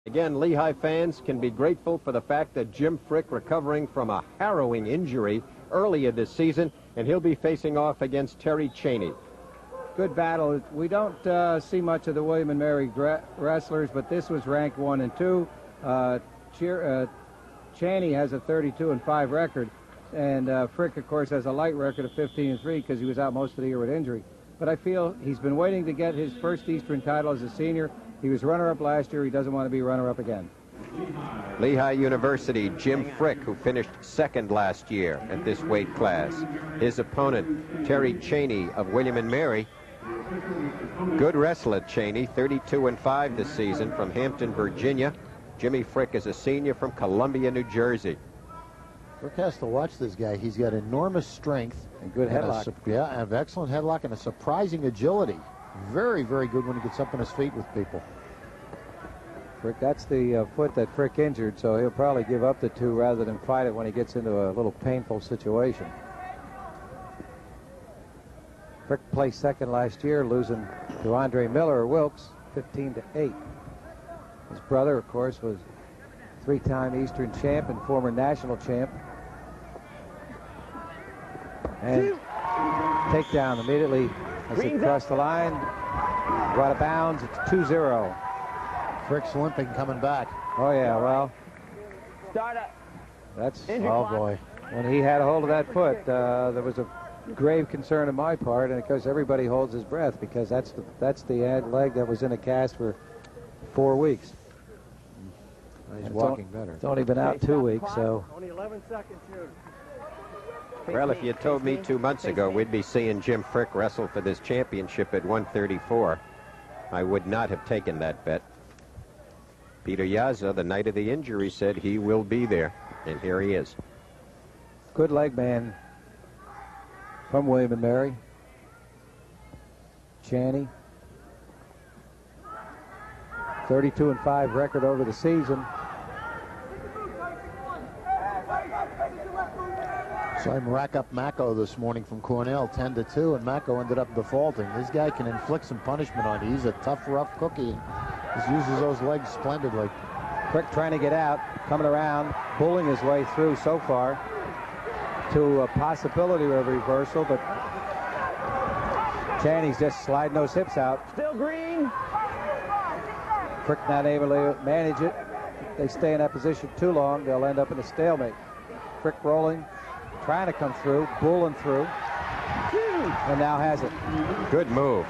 Again, Lehigh fans can be grateful for the fact that Jim Frick recovering from a harrowing injury earlier this season, and he'll be facing off against Thierry Chaney. Good battle. We don't see much of the William and Mary wrestlers, but this was ranked 1 and 2. Chaney has a 32-5 record, and Frick, of course, has a light record of 15-3 because he was out most of the year with injury. But I feel he's been waiting to get his first Eastern title as a senior. He was runner-up last year. He doesn't want to be runner-up again. Lehigh University, Jim Frick, who finished second last year at this weight class. His opponent, Thierry Chaney of William and Mary. Good wrestler, Chaney, 32-5 this season from Hampton, Virginia. Jimmy Frick is a senior from Columbia, New Jersey. Frick has to watch this guy. He's got enormous strength. And good headlock. And excellent headlock and a surprising agility. Very, very good when he gets up on his feet with people. Frick, that's the foot that Frick injured, so he'll probably give up the 2 rather than fight it when he gets into a little painful situation. Frick placed second last year, losing to Andre Miller or Wilkes, 15-8. His brother, of course, was 3-time Eastern champ and former national champ. And takedown immediately as he crossed the line. Out of bounds, it's 2-0. Frick's limping coming back. Oh, yeah, well. Start up. That's, oh, boy. When he had a hold of that foot, there was a grave concern on my part, and of course everybody holds his breath because that's the leg that was in a cast for 4 weeks. He's walking better. It's only been out 2 weeks, so. Only 11 seconds here. Well, if you had told me 2 months ago we'd be seeing Jim Frick wrestle for this championship at 134, I would not have taken that bet. Peter Yaza, the night of the injury, said he will be there, and here he is. Good leg man from William and Mary. Chaney. 32-5 record over the season. Saw him rack up Mako this morning from Cornell, 10-2, and Mako ended up defaulting. This guy can inflict some punishment on you. He's a tough, rough cookie. He uses those legs splendidly. Frick trying to get out, coming around, pulling his way through so far to a possibility of a reversal, but Chaney's just sliding those hips out. Still green. Frick not able to manage it. If they stay in that position too long, they'll end up in a stalemate. Frick rolling, trying to come through, bulling through, and now has it. Good move.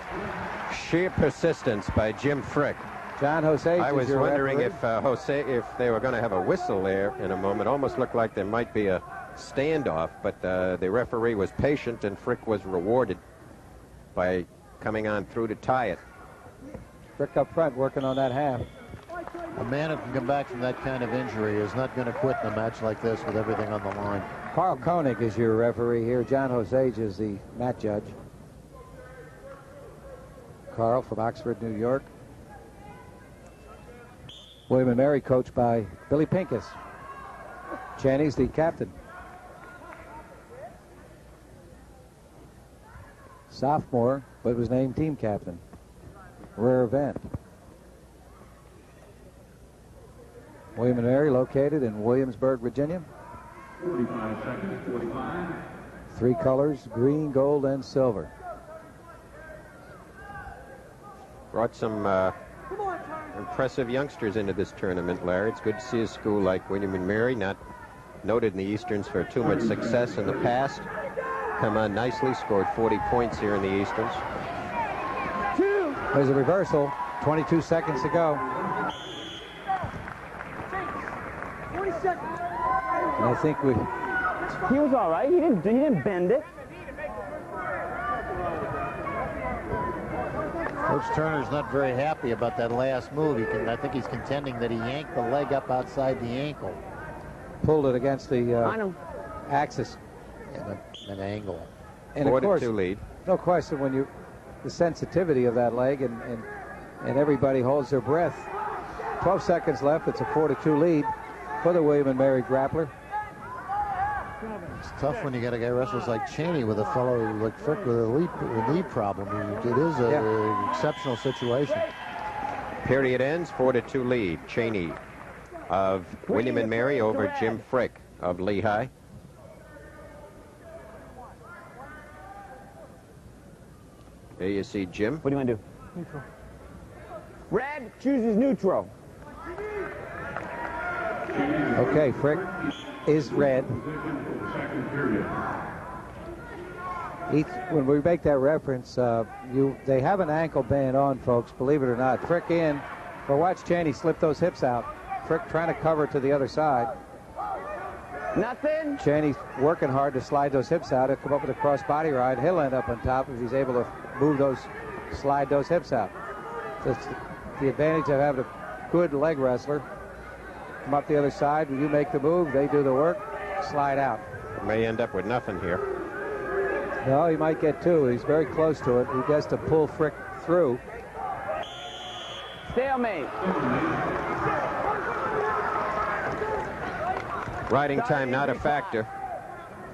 Sheer persistence by Jim Frick. John Jose. I was wondering if they were going to have a whistle there in a moment. Almost looked like there might be a standoff, but the referee was patient, and Frick was rewarded by coming on through to tie it. Frick up front working on that half. A man who can come back from that kind of injury is not going to quit in a match like this with everything on the line. Carl Koenig is your referee here. John Osage is the mat judge. Carl from Oxford, New York. William and Mary coached by Billy Pincus. Chaney's the captain. Sophomore, but was named team captain. Rare event. William and Mary located in Williamsburg, Virginia. 45 seconds, 45. 3 colors, green, gold, and silver. Brought some impressive youngsters into this tournament, Larry. It's good to see a school like William and Mary, not noted in the Easterns for too much success in the past. Come on nicely, scored 40 points here in the Easterns. There's a reversal, 22 seconds to go. 40 seconds. And I think we... He was all right. He didn't bend it. Coach Turner's not very happy about that last move. I think he's contending that he yanked the leg up outside the ankle. Pulled it against the axis. An angle. And of course, 4-2 lead. No question, when the sensitivity of that leg and everybody holds their breath. 12 seconds left. It's a 4-2 lead for the William and Mary grappler. It's tough when you got a guy wrestles like Chaney with a fellow like Frick with a knee problem. It is an exceptional situation. Period ends, 4-2 lead. Chaney of William and Mary over Jim Frick of Lehigh. There you see Jim. What do you want to do? Neutral. Red chooses neutral. Okay, Frick is red. When we make that reference, they have an ankle band on, folks, believe it or not. Frick in, but watch Chaney slip those hips out. Frick trying to cover to the other side. Nothing. Chaney's working hard to slide those hips out. He'll come up with a cross-body ride. He'll end up on top if he's able to move those, slide those hips out. That's the advantage of having a good leg wrestler. Come up the other side. When you make the move, they do the work, slide out. May end up with nothing here. No, he might get two. He's very close to it. He gets to pull Frick through. Stalemate. Riding time not a factor,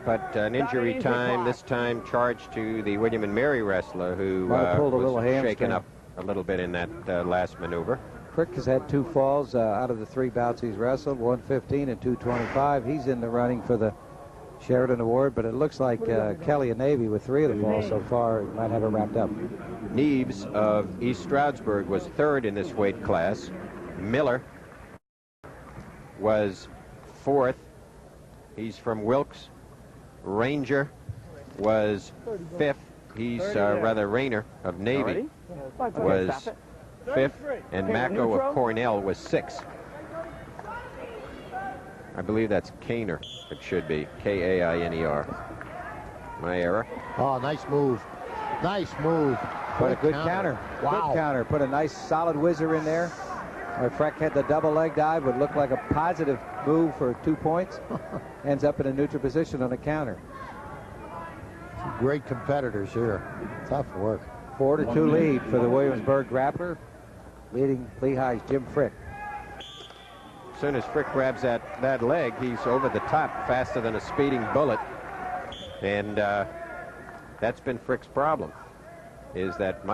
but an injury time, this time charged to the William and Mary wrestler who was shaken up a little bit in that last maneuver. Frick has had two falls out of the three bouts he's wrestled, 115 and 225. He's in the running for the Sheridan Award, but it looks like Kelly and Navy with three of the falls so far might have it wrapped up. Neves of East Stroudsburg was third in this weight class. Miller was fourth. He's from Wilkes. Ranger was fifth. He's Rayner of Navy was fifth, and Macko of Cornell was sixth. I believe that's Kainer. It should be Kainer. My error. Oh, nice move. Nice move. What a good counter. Wow. Good counter. Put a nice solid whizzer in there. Frick had the double leg dive, would look like a positive move for 2 points. Ends up in a neutral position on a counter. Great competitors here. Tough work. 4-2 lead for the Williamsburg grappler, leading Lehigh's Jim Frick. As soon as Frick grabs that leg, he's over the top faster than a speeding bullet. And that's been Frick's problem, is that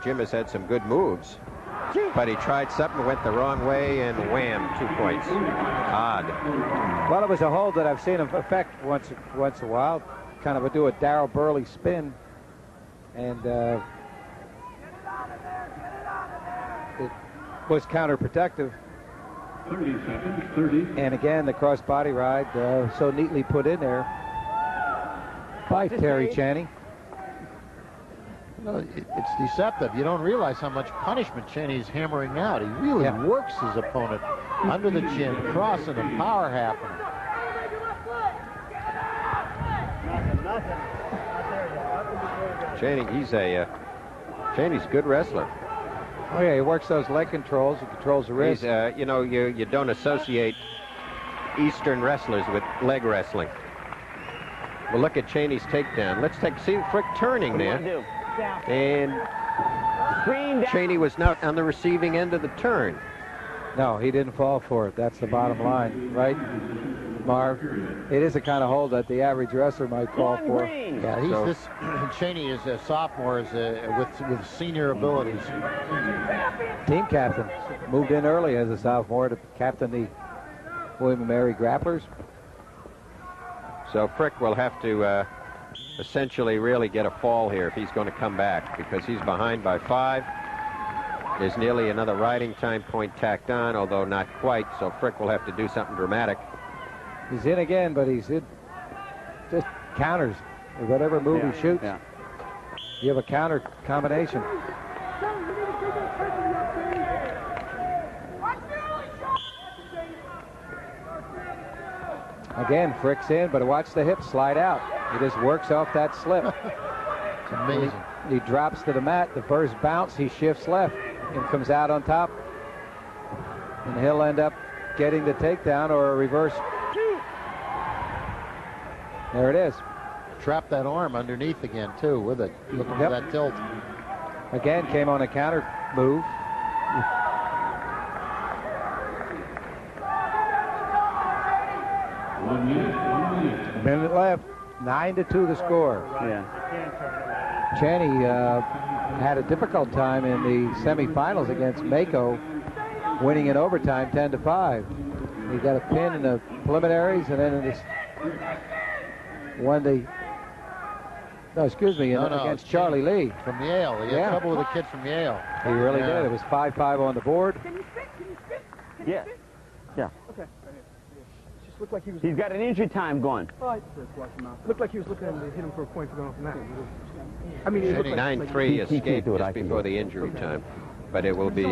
Jim has had some good moves, but he tried something, went the wrong way, and wham, 2 points. Odd. Well, it was a hold that I've seen him effect once in a while. Kind of do a Darryl Burley spin, and it was counterprotective. 30 seconds, 30. And again, the cross-body ride so neatly put in there by Thierry Chaney. No, it's deceptive. You don't realize how much punishment Chaney's hammering out. He really works his opponent under the chin, crossing him, power happening. Chaney's a good wrestler. Oh yeah, he works those leg controls. He controls the wrist. You know, you don't associate Eastern wrestlers with leg wrestling. Well, look at Chaney's takedown. Let's see Frick turning there. And Chaney was not on the receiving end of the turn. No, he didn't fall for it. That's the bottom line, right, Marv? It is the kind of hold that the average wrestler might fall for. Yeah, Chaney is a sophomore with senior abilities. Team captain. Moved in early as a sophomore to captain the William and Mary Grapplers. So Frick will have to essentially really get a fall here if he's going to come back, because he's behind by 5. There's nearly another riding time point tacked on, although not quite, so Frick will have to do something dramatic. He's in again, but he's in just counters. Whatever move he shoots, you have a counter combination. Again, Frick's in, but watch the hips slide out. He just works off that slip. It's amazing. He drops to the mat. The first bounce, he shifts left and comes out on top. And he'll end up getting the takedown or a reverse. There it is. Trap that arm underneath again, too, with it. Looking for that tilt. Again, came on a counter move. A minute left. 9-2 the score. Yeah. Chaney had a difficult time in the semifinals against Mako, winning in overtime 10-5. He got a pin in the preliminaries, and then in this won the. No, excuse me, against Charlie Lee from Yale. He had trouble with a kid from Yale. He really did. It was 5-5 on the board. Yeah. Okay. Just looked like he's got an injury time going. Looked like he was looking to hit him for a point for going from that. I mean, 9-3 escape just before the injury time, but it will be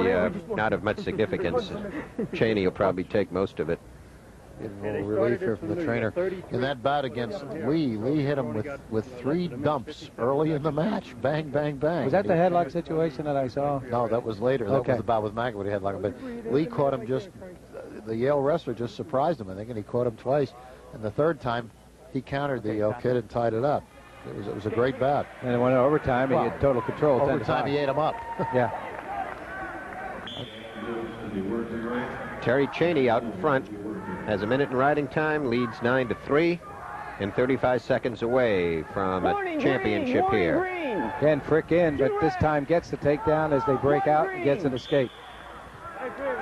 not of much significance. Chaney will probably take most of it. Getting a little relief here from the trainer. In that bout against Lee hit him with 3 dumps early in the match. Bang, bang, bang. Was that the headlock situation that I saw? No, that was later. That was the bout with Mack when he headlocked him. But Lee caught him the Yale wrestler just surprised him, I think, and he caught him twice. And the third time, he countered the Yale kid and tied it up. It was a great bout. And it went to overtime. He had total control. Overtime, he ate him up. Yeah. Terry Chaney out in front. Has a minute in riding time, leads 9-3, and 35 seconds away from a championship here. Again, Frick in, but this time gets the takedown as they break out and gets an escape.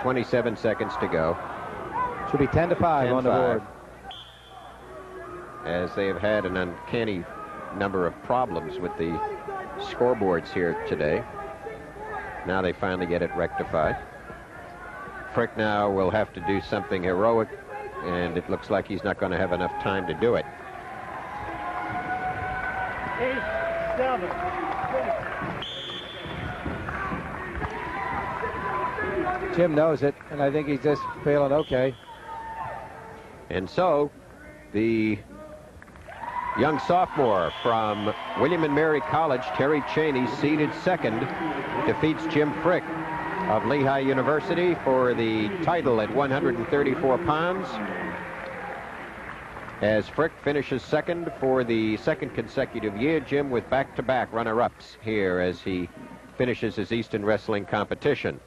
27 seconds to go. Should be 10-5 on the board. As they have had an uncanny number of problems with the scoreboards here today. Now they finally get it rectified. Frick now will have to do something heroic, and it looks like he's not going to have enough time to do it. 8, 7, 6. Jim knows it, and I think he's just feeling okay. And so, the young sophomore from William & Mary College, Terry Chaney, seeded second, defeats Jim Frick of Lehigh University for the title at 134 pounds. As Frick finishes second for the second consecutive year, Jim with back-to-back runner-ups here as he finishes his Eastern Wrestling competition.